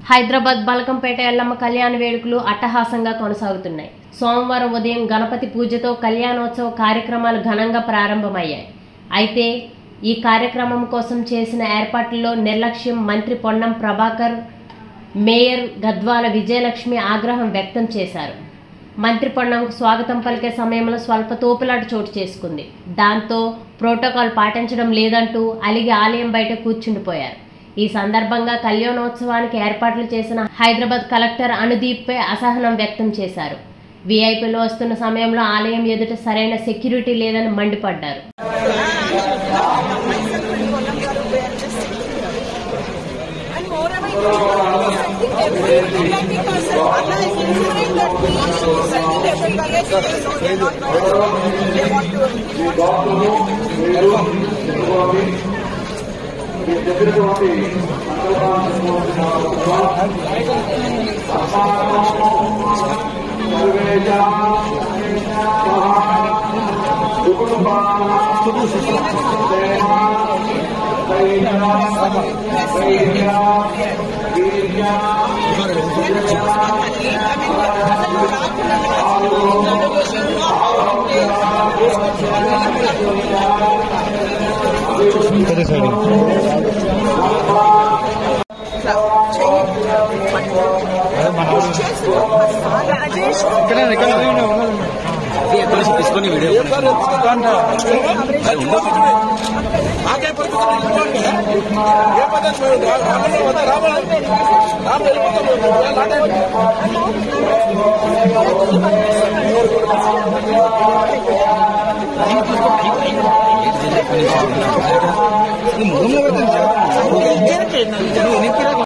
హైదరాబాద్ బలకంపేట ఎల్లమ్మ కళ్యాణ వేడుకలు అట్టహాసంగా కొనసాగుతున్నాయి. సోమవారం ఉదయం గణపతి పూజతో కళ్యాణోత్సవ కార్యక్రమాలు ఘనంగా ప్రారంభమయ్యాయి. అయితే ఈ కార్యక్రమం కోసం చేసిన ఏర్పాట్లలో నిర్లక్ష్యం మంత్రి పొన్నం ప్రభాకర్, మేయర్ గద్వాల విజయలక్ష్మి ఆగ్రహం వ్యక్తం చేశారు. మంత్రి పొన్నంకు స్వాగతం పలికే సమయంలో స్వల్ప తోపులాట చోటు చేసుకుంది. దాంతో ప్రోటోకాల్ పాటించడం లేదంటూ అలిగి ఆలయం బయట కూర్చుండిపోయారు. ఈ సందర్భంగా కళ్యాణోత్సవానికి ఏర్పాట్లు చేసిన హైదరాబాద్ కలెక్టర్ అనుదీప్పై అసహనం వ్యక్తం చేశారు. వీఐపీలు వస్తున్న సమయంలో ఆలయం ఎదుట సరైన సెక్యూరిటీ లేదని మండిపడ్డారు. తీసుకొని వీడియో